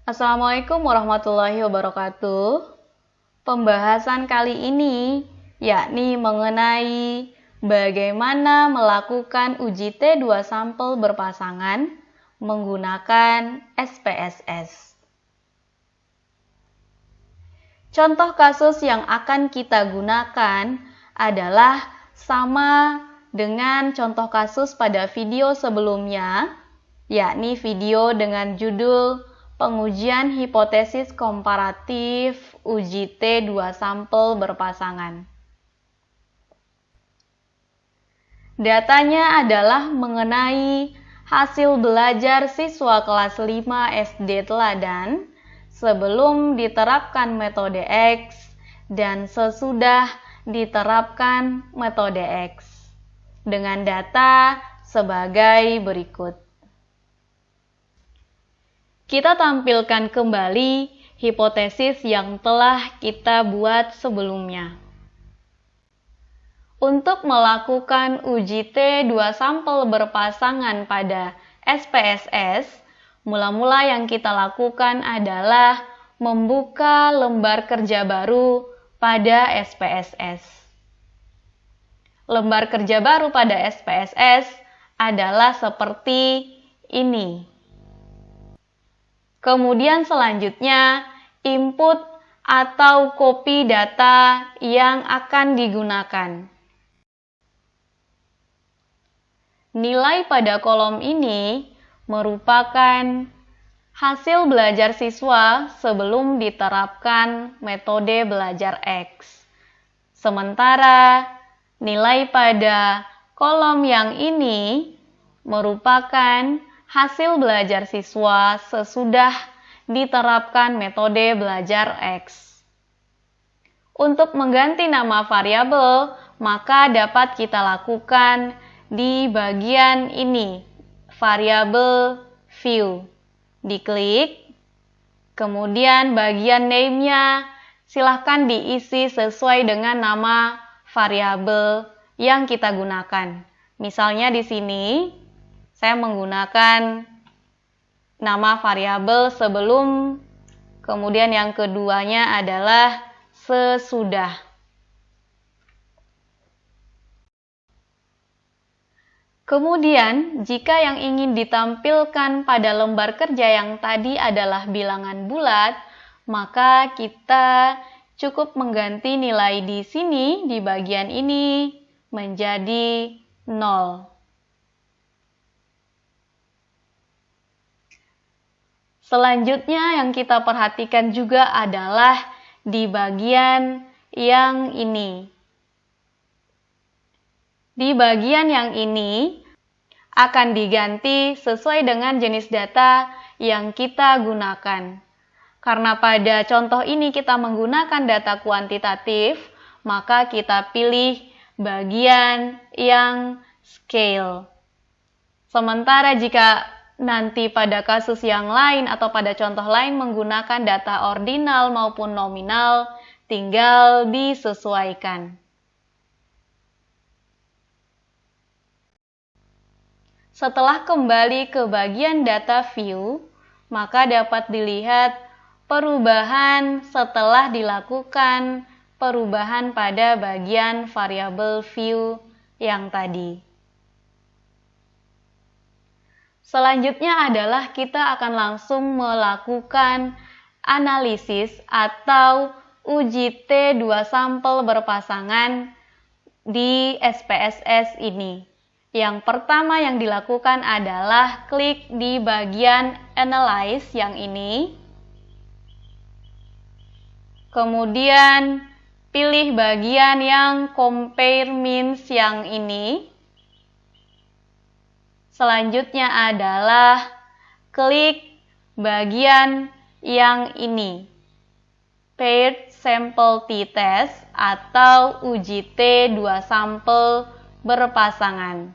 Assalamualaikum warahmatullahi wabarakatuh. Pembahasan kali ini yakni mengenai bagaimana melakukan uji T2 sampel berpasangan menggunakan SPSS. Contoh kasus yang akan kita gunakan adalah sama dengan contoh kasus pada video sebelumnya, yakni video dengan judul Pengujian hipotesis komparatif uji T2 sampel berpasangan. Datanya adalah mengenai hasil belajar siswa kelas 5 SD teladan sebelum diterapkan metode X dan sesudah diterapkan metode X dengan data sebagai berikut. Kita tampilkan kembali hipotesis yang telah kita buat sebelumnya. Untuk melakukan uji T2 sampel berpasangan pada SPSS, mula-mula yang kita lakukan adalah membuka lembar kerja baru pada SPSS. Lembar kerja baru pada SPSS adalah seperti ini. Kemudian selanjutnya, input atau copy data yang akan digunakan. Nilai pada kolom ini merupakan hasil belajar siswa sebelum diterapkan metode belajar X. Sementara nilai pada kolom yang ini merupakan hasil belajar siswa sesudah diterapkan metode belajar X. Untuk mengganti nama variabel, maka dapat kita lakukan di bagian ini, variabel view. Diklik, kemudian bagian name-nya silahkan diisi sesuai dengan nama variabel yang kita gunakan. Misalnya di sini, saya menggunakan nama variabel sebelum, kemudian yang keduanya adalah sesudah. Kemudian, jika yang ingin ditampilkan pada lembar kerja yang tadi adalah bilangan bulat, maka kita cukup mengganti nilai di sini, di bagian ini, menjadi 0. Selanjutnya yang kita perhatikan juga adalah di bagian yang ini. Di bagian yang ini akan diganti sesuai dengan jenis data yang kita gunakan. Karena pada contoh ini kita menggunakan data kuantitatif, maka kita pilih bagian yang scale. Sementara jika nanti pada kasus yang lain atau pada contoh lain menggunakan data ordinal maupun nominal, tinggal disesuaikan. Setelah kembali ke bagian data view, maka dapat dilihat perubahan setelah dilakukan perubahan pada bagian variabel view yang tadi. Selanjutnya adalah kita akan langsung melakukan analisis atau uji T2 sampel berpasangan di SPSS ini. Yang pertama yang dilakukan adalah klik di bagian Analyze yang ini. Kemudian pilih bagian yang Compare Means yang ini. Selanjutnya adalah klik bagian yang ini, Paired Sample T-Test atau uji T2 sampel berpasangan.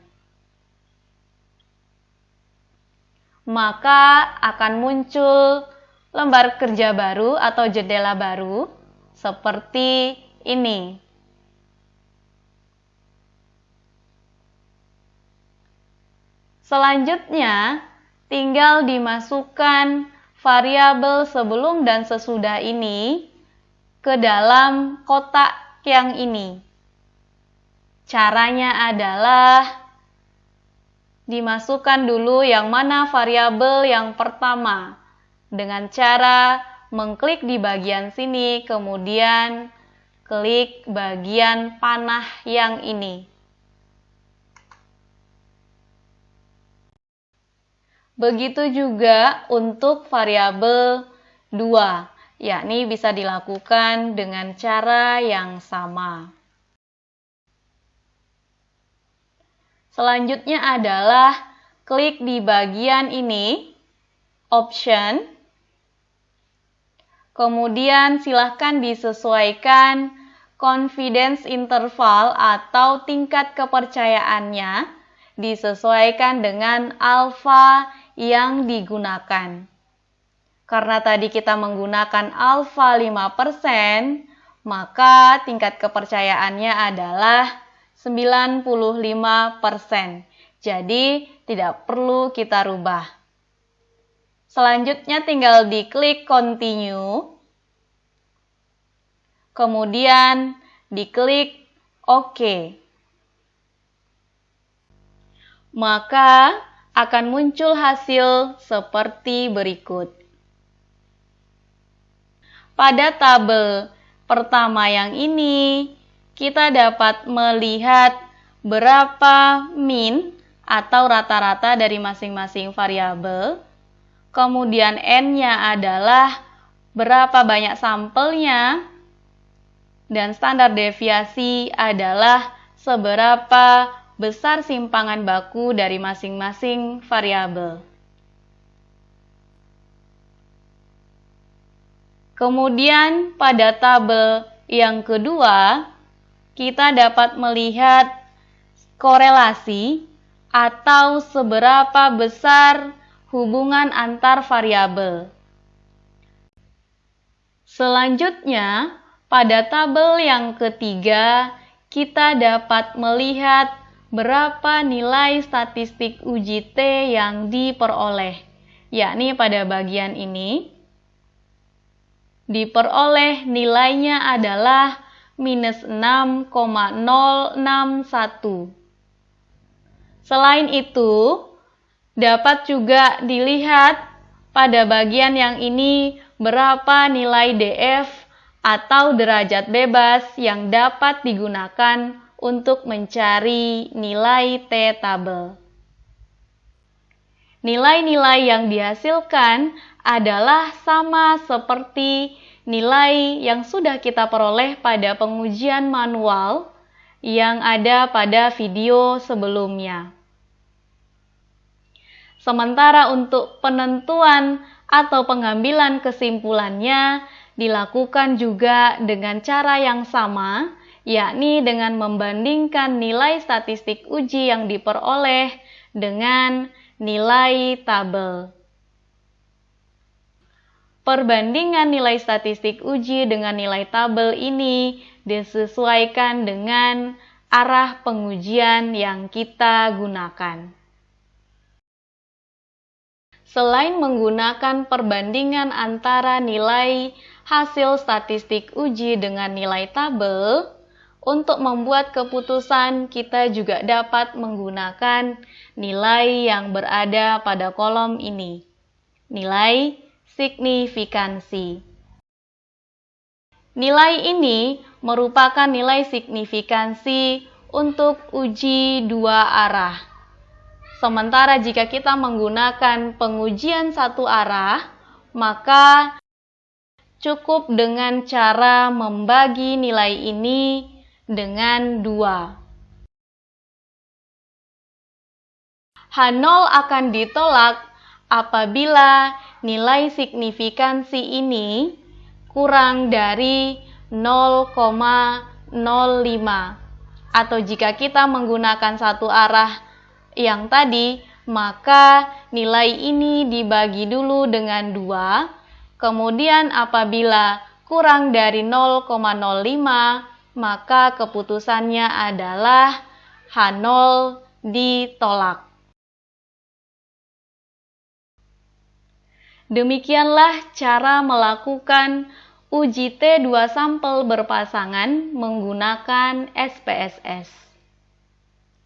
Maka akan muncul lembar kerja baru atau jendela baru seperti ini. Selanjutnya, tinggal dimasukkan variabel sebelum dan sesudah ini ke dalam kotak yang ini. Caranya adalah dimasukkan dulu yang mana variabel yang pertama dengan cara mengklik di bagian sini, kemudian klik bagian panah yang ini. Begitu juga untuk variabel 2, yakni bisa dilakukan dengan cara yang sama. Selanjutnya adalah klik di bagian ini, option. Kemudian silahkan disesuaikan confidence interval atau tingkat kepercayaannya, disesuaikan dengan alfa yang digunakan. Karena tadi kita menggunakan alfa 5%, maka tingkat kepercayaannya adalah 95%. Jadi tidak perlu kita rubah. Selanjutnya tinggal diklik continue. Kemudian diklik OK. Maka akan muncul hasil seperti berikut. Pada tabel pertama yang ini, kita dapat melihat berapa min atau rata-rata dari masing-masing variabel. Kemudian N-nya adalah berapa banyak sampelnya, dan standar deviasi adalah seberapa besar simpangan baku dari masing-masing variabel. Kemudian pada tabel yang kedua, kita dapat melihat korelasi atau seberapa besar hubungan antar variabel. Selanjutnya, pada tabel yang ketiga, kita dapat melihat berapa nilai statistik uji T yang diperoleh, yakni pada bagian ini. Diperoleh nilainya adalah minus 6,061. Selain itu, dapat juga dilihat pada bagian yang ini berapa nilai DF atau derajat bebas yang dapat digunakan untuk mencari nilai T tabel. Nilai-nilai yang dihasilkan adalah sama seperti nilai yang sudah kita peroleh pada pengujian manual yang ada pada video sebelumnya. Sementara untuk penentuan atau pengambilan kesimpulannya dilakukan juga dengan cara yang sama, yakni dengan membandingkan nilai statistik uji yang diperoleh dengan nilai tabel. Perbandingan nilai statistik uji dengan nilai tabel ini disesuaikan dengan arah pengujian yang kita gunakan. Selain menggunakan perbandingan antara nilai hasil statistik uji dengan nilai tabel, untuk membuat keputusan kita juga dapat menggunakan nilai yang berada pada kolom ini. Nilai signifikansi. Nilai ini merupakan nilai signifikansi untuk uji dua arah. Sementara jika kita menggunakan pengujian satu arah, maka cukup dengan cara membagi nilai ini dengan 2. H0 akan ditolak apabila nilai signifikansi ini kurang dari 0,05 atau jika kita menggunakan satu arah yang tadi, maka nilai ini dibagi dulu dengan 2, kemudian apabila kurang dari 0,05 maka keputusannya adalah H0 ditolak. Demikianlah cara melakukan uji T2 sampel berpasangan menggunakan SPSS.